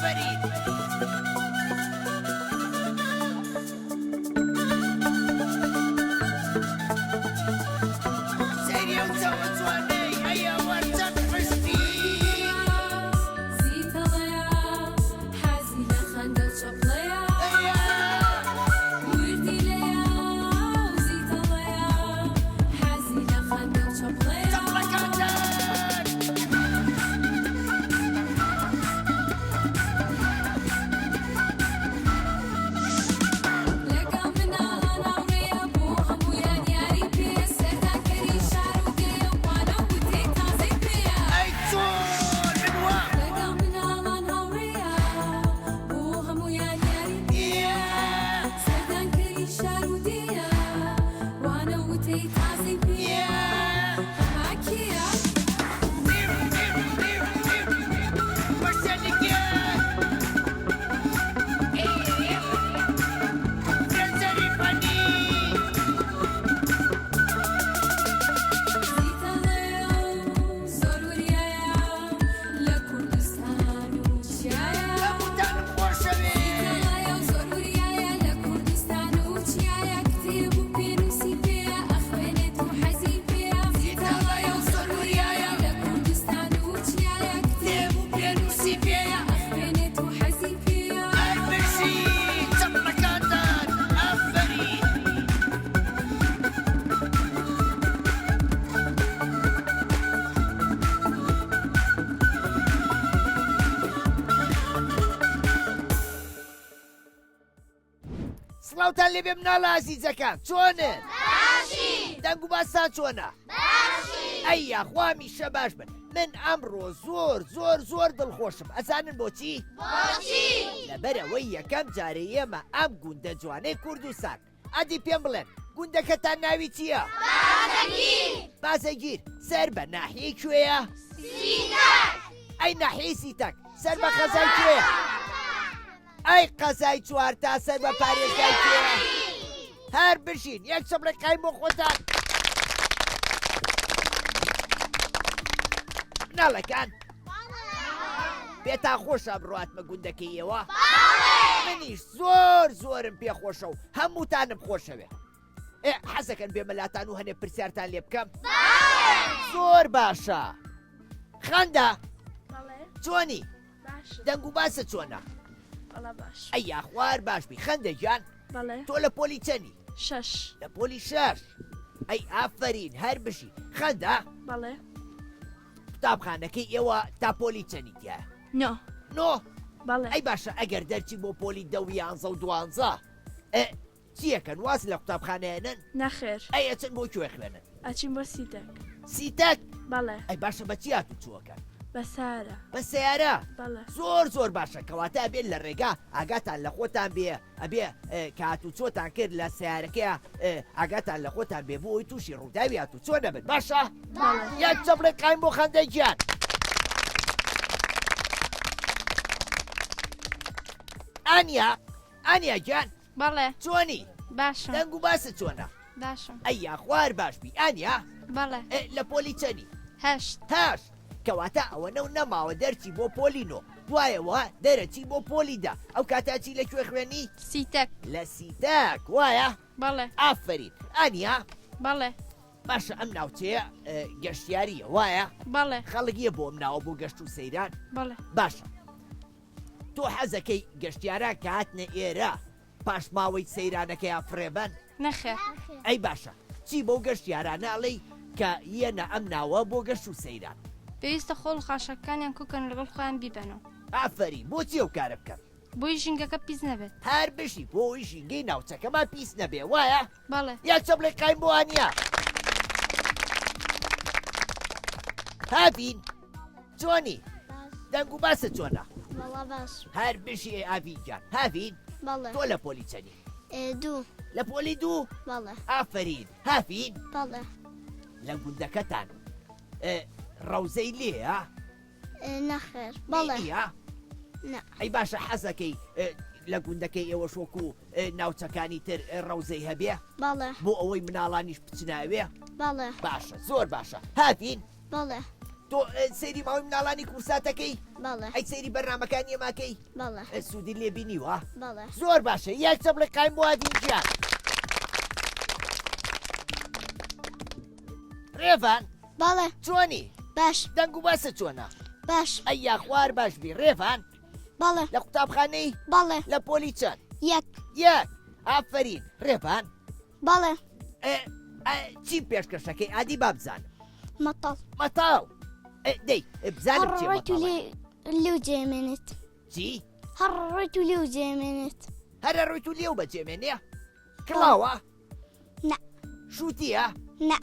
ئافرین سەیری ئەو چاوە جوانەی هەیە وەرچەند پشتی سڵاوتان لێبێ مناڵە ئازیزەکان چۆنن؟ باشی دەنگ و باسان چۆنە؟ باشی ئەی یاخوامی شە باش بن من ئەمڕۆ زۆر دڵخۆشم ئەزانن بۆچی؟ بۆچی لەبەرەوەی یەکەم جارە ئێمە ئەم گوندە جوانەی کوردستان ئەدی پێم بڵێن گوندەکەتان ناوی چییە؟ بازەگیر سەر بە ناحیەی کوێیە؟ سیتەک ئەی ناحیەی سیتەک سەر بە قەزای کوێیە؟ ئەی قەزای چوارتا سەر بە پارێزگای کوێیە؟ هەر بشین یەک چەپڵێکای بۆ خۆتان مناڵەکان پێتان خۆشە بڕاتمە گوندەکەیەوە منیش زۆرم پێخۆشە و هەمووتانم خۆشەوێ حەزەکەن بێمەلاتان و هەنێ پرسیارتان لێ بکەم زۆر باشە خەندە چۆنی دەنگ و باسە چۆنە ئەی یاخوار باشبی خەندە گیان تۆ لە پۆلی چەنی لە پۆلی 6 ئەی ئافرین هەر بشی خەندە قوتابخانەکەی ئێوە تا پۆلی چەنی تایە نۆ ئەی باشە ئەگەر دەرچی بۆ پۆلی 10 و 11 و 12 چیەکەن واز لە قوتابخانەیەنن نەخێر ئەی ئەچن بۆ کوێ خوێنن ئەچین بۆ سیتەک سیتەک بەڵێ ئەی باشە بە چیات و چووەکەن بەسارە بە سیارە بەڵێ زۆر باشە کەواتە ئەبێت لە ڕێگا ئاگاتان لە خۆتان بێ ئەبێ کات و چۆتان کرد لە سیارەکەیە ئاگاتان لە خۆتان بێ بۆ ئەوی تووشی ڕووداویات و چۆ نەبن باشە یەک چەپڵێک قایم بۆ خەندەی گیان ئانیا گیان بەڵێ چۆنی باشم دەنگ و باسە چۆنە باشم ئەی یاخوار باشبی ئانیا بەڵێ لە پۆلی چەنی هەشت کەواتە ئەوە نەو نەماوە دەرچی بۆ پۆلینۆ دوایەوە دەرەچی بۆ پۆلیدا ئەو کاتاچی لەکوێ خوێنی سیتەک لە سیتەک وایە بەڵێ ئافرین ئانیا بەڵێ باشە ئەم ناوچەیە گەشتیاریە وایە بەڵێ خەڵکیە بۆ ئەم ناوە بۆ گەشت و سەیران بەڵێ باشە تۆ حەزەکەی گەشتیاران کە هاتنە ئێرە پاش ماوەی سەیرانەکەی ئافرێبەن نەخێر ئەی باشە چی بۆ گەشتیارانەڵی کە یەنە ئەم ناوە بۆ گەشت و سەیران پێویستە خۆڵ خاشەکانیان کوکەن لەگەڵ خۆیان بیبەنەوە ئافری بۆچی ئەو کارە بکەم بۆی ژینگەکە پیس نەبێت هەر بشی بۆی ژینگەی ناوچەکەمان پیس نەبێ وایە بەڵێ یەک چەپڵێک قایم بۆ ئانیا هافین چۆنی دەنگ و باسە چۆنە هەر بشی ئاڤینجان هافین تۆ لە پۆلی چەنی لە پۆلی 2 ئافرین هافین لە گوندەکەتان ڕەوزەی لێە نەخێر بەڵێ ئەی باشە حەزەکەی لە گوندەکەی ئێوە شۆکو ناوچەکانی تر ڕەوزەی هەبێ بەڵێ بۆ ئەوەی مناڵانیش بچناوێ بەڵێ باشە زۆر باشە هافین تۆ سەیری ماوەی مناڵانی کورساتەکەی بەڵێ ئەی سەیری بەرنامەکانی ئێماکەی بەڵێ سوودی لێ بینیوە بەڵێ زۆر باشە یەک چەپڵی قایم بۆ دیجان ڕێڤان بەڵێ چۆنی باش دەنگ و باسە چۆنە باش ئەی یاخوار باش بی ڕێڤان بەڵێ لە قوتابخانەی بەڵێ لە پۆلی چەند یەک یەک ئافرین ڕێڤان بەڵێ چی پێشکەشەکەی ئادی با بزانم مەتەڵ مەتاو دەی بزانم چێ هەڕڕێت و مەتاڵە. لێو جێمێنێت چی هەڕڕێت و لێو جێمێنێت هەرە ڕوویت و لێو بەجێمێنێ کڵاوە نە شووتیە نە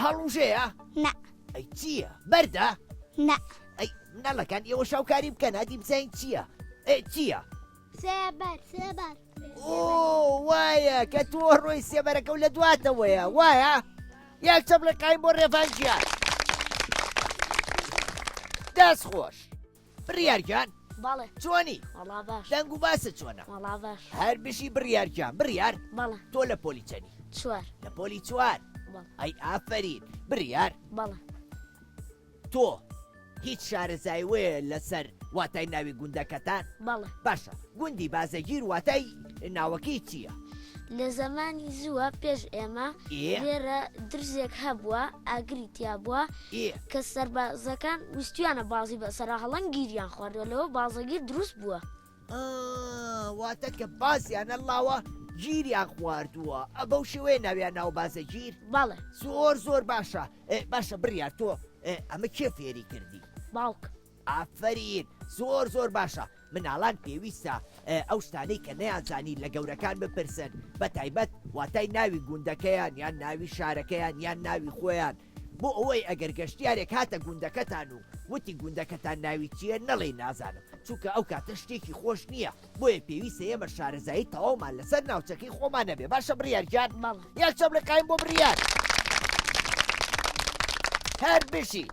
هەڵوژەیە نە ئەی چییە بەردە نە ئەی مناڵەکان ئێوە شاوکاری بکەن هادی بزانین چییە چییە سێبەر سێبەر ئۆ وایە کە تۆ ڕۆی سێبەرەکە و لە دواتەوەیە وایە یەک چەپڵی قایم بۆ ڕێڤانجیان دەست خۆش بڕیارگیان بەڵێ چۆنی وەڵا باش دەنگ و باسە چۆنە وەڵا باش هەر بشی بڕیارگیان بڕیار بەڵێ تۆ لە پۆلی چەنی چوار لە پۆلی چوار بەڵێ ئەی ئافرین بڕیار بەڵێ تۆ هیچ شارەزای وەیە لەسەر واتای ناوی گوندەکەتان بەڵێ باشە گوندی بازەگیر واتای ناوەکەی چییە لە زەمانی زووە پێش ئێمە لێرە درزێک هەبووە ئاگری تیا بووە کە سەربازەکان ویستیانە بازی بەسەرا هەڵەن گیریان خواردەوە بازەگیر دروست بووە واتە کە باسییانە لاوە گیریان خواردووە ئەبەو شێوەیە ناویان ناو بازەگیر بەڵێ زۆر باشە باشە بڕیار تۆ ئەمە کێ فێری کردی باوک ئافرین زۆر باشە مناڵان پێویستە ئەو شتانەی کە نەیانزانی لە گەورەکان بپرسن بە تایبەت واتای ناوی گوندەکەیان یان ناوی شارەکەیان یان ناوی خۆیان بۆ ئەوەی ئەگەر گەشتیارێک هاتە گوندەکەتان و وتی گوندەکەتان ناوی چییە نەڵێ نازانم چونکە ئەو کاتە شتێکی خۆش نییە بۆیە پێویستە ئێمە شارەزایی تەواومان لەسەر ناوچەکەی خۆمان نەبێ باشە بڕیارگیان بەڵێ یەک چەپڵی قایم بۆ بڕیار هەر بشی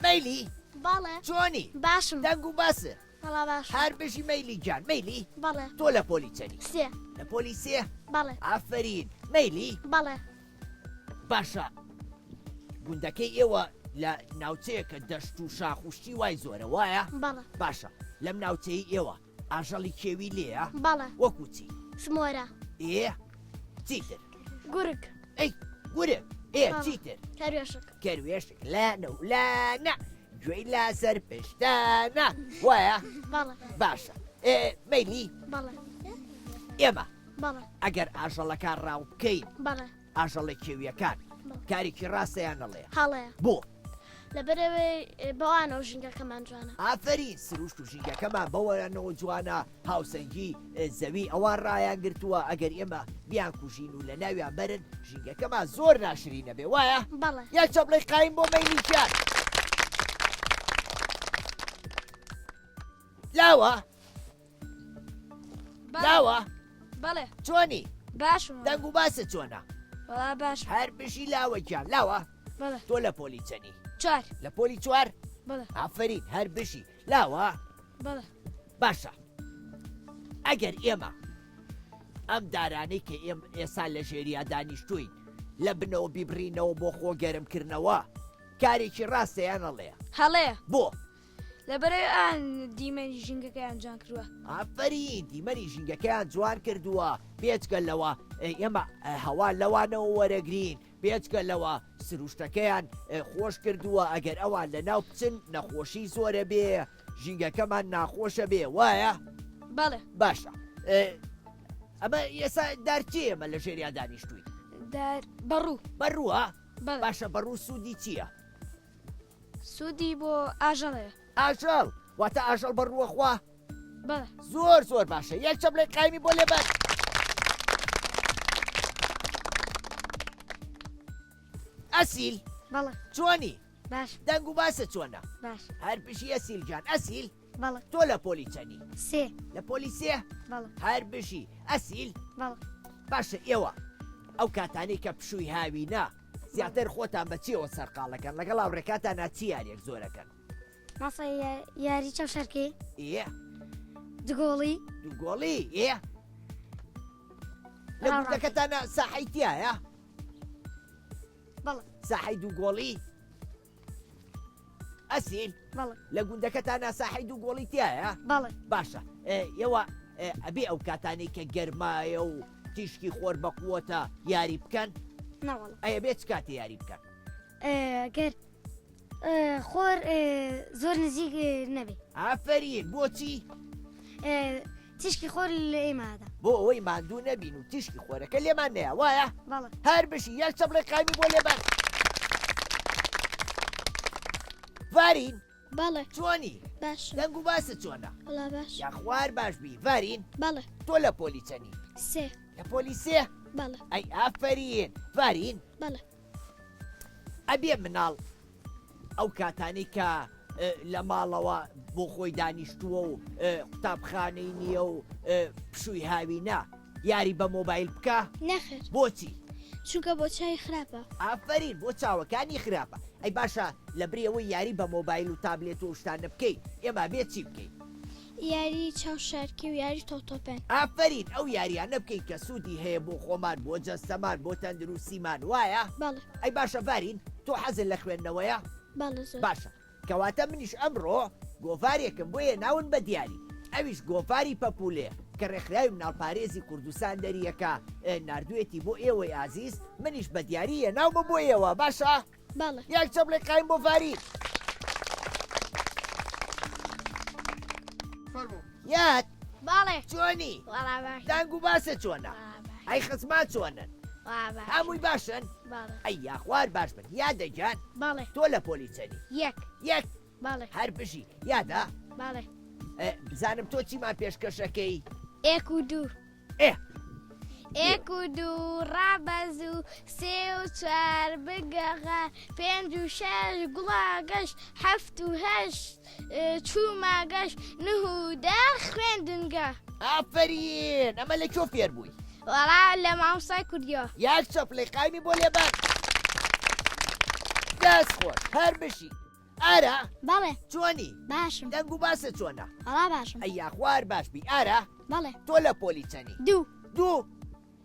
مەیلی بەڵێ چۆنی باشم دەنگ و باسە بەڵا باش هەر بشی مەیلی جان مەیلی بەڵێ تۆ لە پۆلی چەنی سێ لە پۆلی سێ بەڵێ ئافرین مەیلی بەڵێ باشە گوندەکەی ئێوە لە ناوچەیەکە دەشت و شاخوشتی وای زۆرە وایە بەڵێ باشە لەم ناوچەی ئێوە ئاژەڵی کێوی لێە بەڵێ وەکو چی سمۆرە چیتر گورگ ئەی گورە چیتر کەروێشک کەروێشک لانە و لانە گوێی لاسەر پشتانە وایە بەڵێ باشە مەیلی بەڵێ ئێمە بەڵێ ئەگەر ئاژەڵەکان ڕاو بکەین بەڵێ ئاژەڵی کێویەکان کارێکی ڕاستەیان نەڵێ هەڵەیە بۆ لەبەرەوەی بەوانەوە ژینگەکەمان جوانە ئافرین سروشت و ژینگەکەمان بەوەرانەوە جوانە هاوسەنگی زەوی ئەوان ڕایان گرتووە ئەگەر ئێمە بیان کوژین و لە ناویان بەرن ژینگەکەمان زۆر ناشرینە بێ وایە بەڵێ یەک چەپڵی قایم بۆ مەیلیکیان لاوە لاوە بەڵێ چۆنی باشم دەنگ و باسە چۆنە وەڵا باش هەر بشی لاوەکیان لاوە بەڵێ تۆ لە پۆلی چەنی چوار لە پۆلی چوار بەڵێ ئافرین هەر بشی لاوە بەڵێ باشە ئەگەر ئێمە ئەم دارانەی کە ئێستا لە ژێریا دانیشتوین لە بنەوە بیبڕینەوە بۆ خۆگەرمکردنەوە کارێکی ڕاستەیان هەڵەیە هەڵەیە بۆ لەبەرەوەی ئان دیمەنی ژینگەکەیان جان کردووە ئافرین دیمەنی ژینگەکەیان جوان کردووە بێجگەلەوە ئێمە هەوا لەوانەوە وەرەگرین بێجگەلەوە سروشتەکەیان خۆش کردووە ئەگەر ئەوان لە ناو بچن نەخۆشی زۆرە بێ ژینگەکەمان ناخۆشە بێ وایە بەڵێ باشە ئەمە ئێستا دارچی ئێمە لە ژێریا دانیشتوین بەڕوو بەڕووە بەڵێ باشە بەڕوو سوودی چییە سوودی بۆ ئاژەڵەیە ئاژەڵ واتە ئاژەڵ بەڕووە خوا بەڵێ زۆر باشە یەک چەپڵی قایمی بۆ لێبەر ئەسیل بەڵێ چۆنی باش دەنگ و باسە چۆنە باش هەر پشی ئەسیل جان ئەسیل بەڵێ تۆ لە پۆلی چەنی سێ لە پۆلی سێ بەڵێ هەر بشی ئەسیل بەڵێ باشە ئێوە ئەو کاتانی کە پشووی هاوینا زیاتر خۆتان بەچیەوە سەرقاڵەکەن لەگەڵ هاوڕێکاتان چی یاریەک زۆرەکەن ماسە یاری چەو شەرکی دگۆڵی دووگۆڵی لە گوندەکەتانە ساحیتیایە بەڵێ ساحەی دوو گۆڵی ئەسیل بەڵێ لە گوندەکەتانە ساحەی دوو گۆڵی تایە بەڵێ باشە ئێوە ئەبێ ئەو کاتانەی کە گەرمایە و تیشکی خۆر بەقووەتە یاری بکەن نەوەڵە ئەیە بێت چ کاتێ یاری بکەن گەر خۆر زۆر نزیک نەبێ ئافرین بۆچی تیشکی خۆر لە ئێمادا بۆ ئەوەی ماندوو نەبین و تیشکی خۆرەکە لێمان نەیە وایە بەڵێ هەر بشی یەک چەپڵی قامی بۆ لێبەر ڤارین بەڵێ چۆنی باش دەنگ و باسە چۆنە وڵا باش یا خوار باش بی ڤارین بەڵێ تۆ لە پۆلی چەنی سێ لە پۆلی سێ بەڵێ ئەی ئافرین ڤارین بەڵێ ئەبێ مناڵ ئەو کاتانی کە لە ماڵەوە بۆ خۆی دانیشتووە و قوتابخانەی نییە و پشووی هاوینا یاری بە مۆبایل بکە نەخێر بۆچی چونکە بۆ چای خراپە ئافرین بۆ چاوەکانی خراپە ئەی باشە لە برێەوەی یاری بە مۆبایل و تابلێت و شتانە بکەیت ئێمە بێت چی بکەیت یاری چاو شارکی و یاری تۆتۆپێن ئافرین ئەو یاریانە بکەیت کە سوودی هەیە بۆ خۆمان بۆ جەستەمان بۆ تەندروستیمان وایە بەڵێ ئەی باشە ڤارین تۆ حەزت لە خوێندنەوەیە بەڵێ زۆر باشە کەواتە منیش ئەمڕۆ گۆڤارێکم بۆیە ناون بە دیاری ئەویش گۆڤاری پەپولێ کە ڕێکخراوی مناڵپارێزی کوردستان دەریەکە نردوێتی بۆ ئێوەی ئازیز منیش بە دیاریە ناومە بۆ ئێوە باشە بەڵێ یەک چەپڵێ قایم بۆ ڤارین یاد بەڵێ چۆنی وڵا باش دەنگ و باسە چۆنە ئەی خزمان چۆنن وڵا باش هەمووی باشن بەڵێ ئەی یاخوار باش بن یادەجان بەڵێ تۆ لە پۆلی چەنی یەک یەک بەڵێ هەر بژی یادا بەڵێ بزانم تۆ چیمان پێشکەشەکەی ئێک و دوو ئێ ئێک و دوو ڕابەز و سێ و چوار بگەغا پێنج و شەش گوڵاگەشت هەفت و هەشت چووماگەشت نە و دە خوێندنگە ئافرین ئەمە لە کۆ فێر بووی وەڵا لە مامۆستای کوردیەوە یەک چەپڵی قایمی بۆ لێبەر دەست خۆش هەر بشی ئارە بەڵێ چۆنی باشم دەنگ و باسە چۆنە وەڵا باشم ئەی یاخوار باش بی ئارە بەڵێ تۆ لە پۆلی چەنی دوو دوو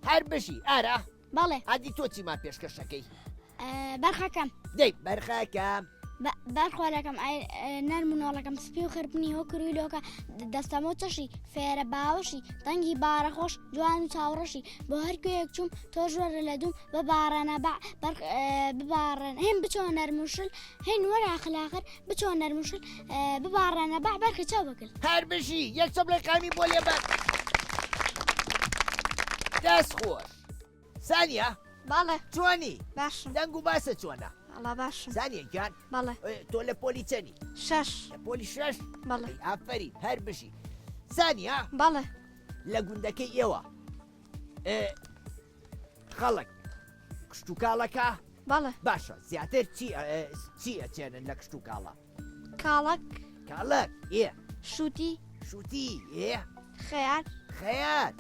هەر بشی ئارە بەڵێ ئادی تۆ چیمان پێشکەشەکەی بەرخەکەم دەی بەرخەکەم بەرخۆرەکەم نەرم منۆڵەکەم سپی و خرپنی هۆ کرویلۆکە دەستەمە چەشی فێرە باوەشی دەنگی بارەخۆش جوان و چاوڕەشی بۆ هەرکوێک چوم تۆ ژوەرە لە دوم ببارەنە ببارن هێن بچۆ نەرموشل هێن وەراخلاخر بچۆ نەرموشل ببارەنە باع بەرکە چاو بکل هەر بشی یەک چەپڵی قایمی بۆ لێبەر دەست خۆش سانیە بەڵێ چۆنی باشم دەنگ و باسە چۆنە ئەڵا باشم سانیە گیان بەڵێ تۆ لە پۆلی چەنی شەش لە پۆلی شەش بەڵێ ئافرین هەر بشی سانیە بەڵێ لە گوندەکەی ئێوە خەڵک کشت و کاڵەکە بەڵێ باشە زیاتر چی ئەچێنن لە کشت و کاڵە کاڵک کاڵک شووتی شووتی خەیار خەیار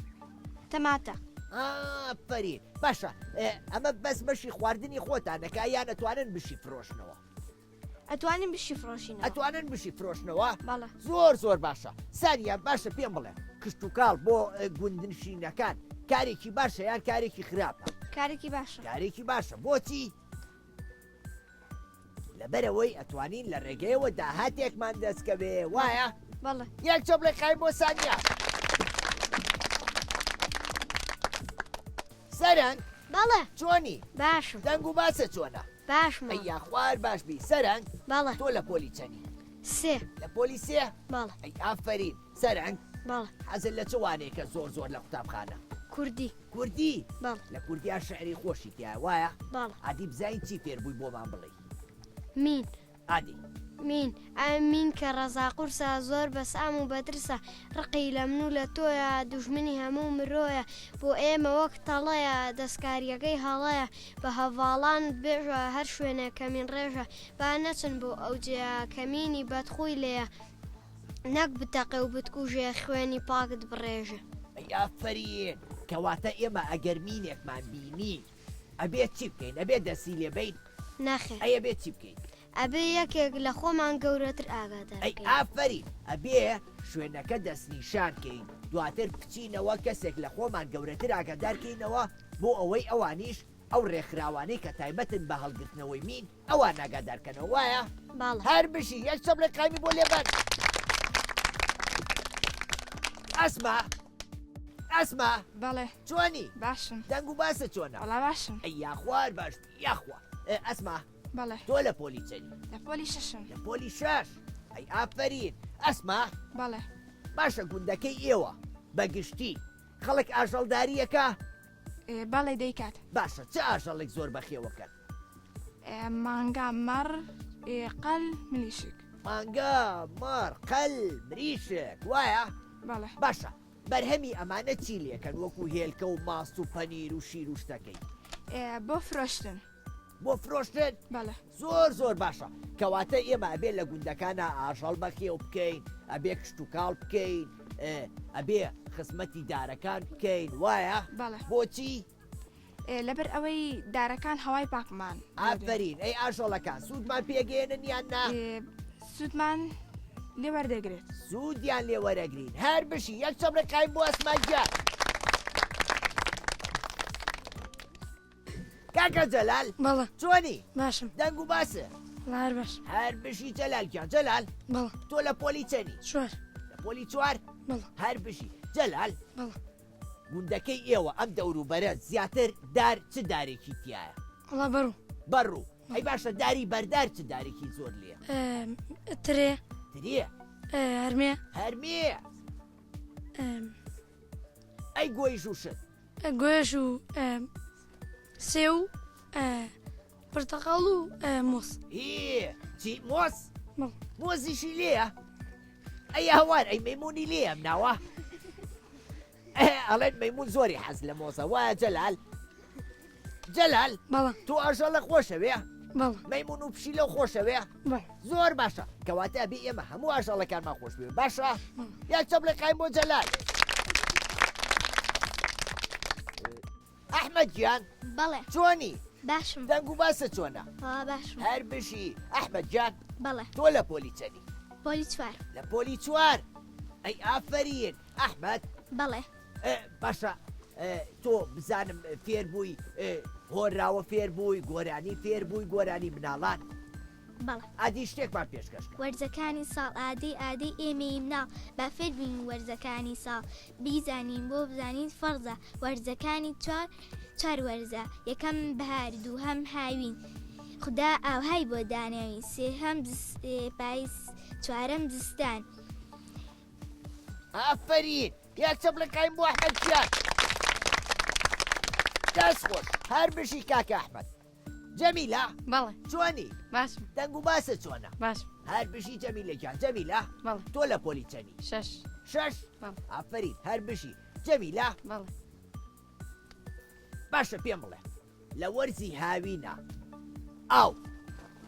تەماتە ئافرین باشە ئەمە بەس بەشی خواردنی خۆتانەکە یان ئەتوانن بشی فرۆشنەوە ئەتوانین بشی فرۆشینەوە ئەتوانن بشی فرۆشنەوە بەڵێ زۆر باشە سانیە باشە پێم بڵێ کشت و کاڵ بۆ گوندنشینەکان کارێکی باشە یان کارێکی خراپە کارێکی باشە کارێکی باشە بۆچی لەبەرەوەی ئەتوانین لە ڕێگەیەوە داهاتێکمان دەستکەوێ وایە بەڵێ یەک چەپڵێ قایم بۆ سانیە سەرنگ بەڵێ چۆنی باشم دەنگ و باسە چۆنە باشم ئەی یاخوار باش بی سەرنگ بەڵێ تۆ لە پۆلی چەنی سێ لە پۆلی سێ بەڵێ ئەی ئافرین سەرنگ بەڵێ حەزت لە چوانێکە زۆر لە قوتابخانە کوردی کوردی بەڵێ لە کوردیا شعری خۆشی تیا وایە بەڵێ عادی بزین چی فێربووی بۆمان بڵێ مین عادی مین کە ڕەزا قورسە زۆر بەسام و بەترسە ڕقی لە من و لە تۆیە دوژمنی هەموو مرۆیە بۆ ئێمە وەک تەڵەیە دەستکاریەکەی هەڵەیە بە هەڤاڵان بێژە هەر شوێنە کەمین ڕێژە با نەچن بۆ ئەوجیا کەمینی بەدخۆی لێیە نەک بتەقێ و بتکوژێ خوێنی پاکت بڕێژە ئەی ئافرین کەواتە ئێمە ئەگەر مینێکمان بینی ئەبێت چی بکەین ئەبێت دەسی لێبین نەخێ ئەیە بێت چی بکەین ئەبێ یەکێک لە خۆمان گەورەتر ئەی ئاگادار ئافرین ئەبێ شوێنەکە دەستنیشانکەین دواتر بچینەوە کەسێک لە خۆمان گەورەتر ئاگادارکەینەوە بۆ ئەوەی ئەوانیش ئەو ڕێکخراوانەی کە تایبەتن بە هەڵگرتنەوەی مین ئەوان ئاگادارکەنەوە وایە باڵە هەر بشی یەک چەپ لە قایمی بۆ لێبەر ئەسما بەڵێ چۆنی باشم دەنگ و باسە چۆنە وەڵا باشم ئەی یاخوار باش یاخوا ئەسما بەڵێ تۆ لە پۆلی چەنی لە پۆلی شەشم لە پۆلی شەش ئەی ئافرین ئەسما بەڵێ باشە گوندەکەی ئێوە بەگشتی خەڵک ئاژەڵداریەکە بەڵێ دەیکات باشە چه ئاژەڵێک زۆر بەخێوەکەن مانگا مەڕ قەل ملیشک مانگا مەڕ قەل مریشک وایە بەڵێ باشە بەرهەمی ئەمانە چی لێکەن وەکو هێلکە و ماست و پەنیر و شیر و شتەکەی بۆ فرۆشتن بۆ فرۆشتن بەڵێ زۆر باشە کەواتە ئێمە ئەبێ لە گوندەکانە ئاژەڵ بەخێو بکەین ئەبێ کشت و کاڵ بکەین ئەبێ خزمەتی دارەکان بکەین وایە بەڵێ بۆچی لەبەر ئەوەی دارەکان هەوای پاکمان ئافرین ئەی ئاژەڵەکان سوودمان پێگەێنن یاننا سوودمان لێ وەردەگرێت سوودیان لێ وەرەگرین هەر بشی یەک چەم لە قایم بۆ ئەسمانگیان کاکە جەلال بەڵێ چۆنی باشم دەنگ و باسە لار باش هەر بشی جەلالگیان جەلال بەڵێ تۆ لە پۆلی چەنی چوار لە پۆلی چوار بەڵێ هەر بشی جەلال بەڵێ گوندەکەی ئێوە ئەم دەوروبەرە زیاتر دار چ دارێکی تایە وڵا بەڕوو بەڕوو ئەی باشە داری بەردار چ دارێکی زۆر لێ ترێ تریە هەرمێ هەرمێ ئەی گۆی ژوشت گوێش و سێ و پرتەقاڵ و مۆس هی چی مۆس بەڵێ مۆزیشی لێیە ئەی هەوار ئەی مەیمونی لێە مناوە ئەڵێن مەیمون زۆری حەز لە مۆسە وایە جەلال جەلال بەڵێ تۆ ئاژەڵە خۆشەوێ بەڵێ مەیمون و پشی لەو خۆشەوێ بەڵێ زۆر باشە کەواتە بێ ئێمە هەموو ئاژەڵەکانمان خۆش بێ باشە یاک چەپ لە قایم بۆ جەلال ئەحمەد گیان بەڵێ چۆنی باشم دەنگ و باسە چۆنە باشم هەر بشی ئەحمەد گیان بەڵێ تۆ لە پۆلی چەنی پۆلی چوار لە پۆلی چوار ئەی ئافرین ئەحمەد بەڵێ باشە تۆ بزانم فێر بووی هۆراوە فێر بووی گۆرانی فێر بووی گۆرانی مناڵان بەڵێ ئادی شتێکمان پێشکەشکە وەرزەکانی ساڵ ئادەی ئێمەی مناڵ با فێر بین وەرزەکانی ساڵ بیزانین بۆ بزانین فەرزە وەرزەکانی چوار وەرزە یەکەم بەهار دووهەم هاوین خدا ئاوهای بۆ داناوی سێهەم پاییز چوارەم جستان ئافرین یاک چەپ لە قایم بۆ ئەحمەد گیان دەست خۆش هەر بشی کاکە ئەحمەد جەمیلە بەڵێ چۆنی باشم دەنگ و باسە چۆنە باشم هەر بشی جەمیلەکان جەمیلە بەڵێ تۆ لە پۆلی چەنی شەش شەش بەڵێ ئافرین هەر بشی جەمیلە بەڵێ باشە پێم بڵێ لە وەرزی هاوینە ئاو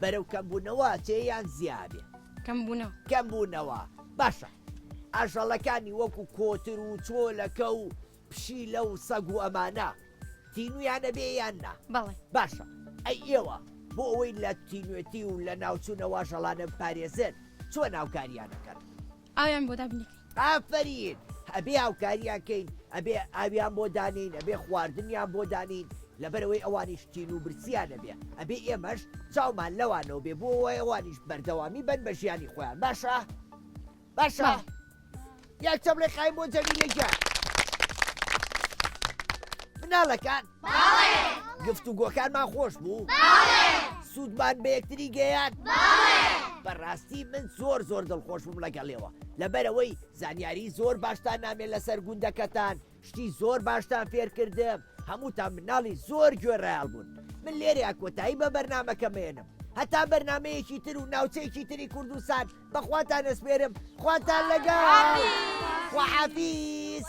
بەرەو کەمبوونەوە چێیان زیابێ کەم بوونەوە کەمبوونەوە باشە ئاژەڵەکانی وەکو کۆتر و چۆلەکە و پشیلە و سەگ و ئەمانە تینویانە بێ یان نا بەڵێ باشە ئەی ئێوە بۆ ئەوەی لە تینوێتی و لە ناوچوونەوە ژەڵانە بپارێزن چۆ ناوکاریانەکەن ئاویان بۆ دابنێکی ئافرین ئەبێ هاوکاریانکەین ئەبێ ئاویان بۆ دانین ئەبێ خواردنیان بۆ دانین لەبەرەوەی ئەوانیش تین و برسیانە بێ ئەبێ ئێمەش چاومان لەوانەوە بێ بۆ ئەوەی ئەوانیش بەردەوامی بن بە ژیانی خۆیان باشە باشە یاک چەم لە قایم بۆ جەمیلەگیان مناڵەکان گفتوگۆکانمان خۆش بوو سوودمان بە یەکتری گەیان بەڕاستی من زۆر دڵخۆش بووم لەگەڵێەوە لەبەرەوەی زانیاری زۆر باشتان نامێت لەسەر گوندەکەتان شتی زۆر باشتان فێرکردم هەمووتان مناڵی زۆر گوێڕایال بوون من لێرە کۆتایی بە بەرنامەکە مێنم هەتا بەرنمەیەکی تر و ناوچەیەکی تری کوردستان بەخواتان ئەسپێرم خواتان لەگەڵ خواحافیز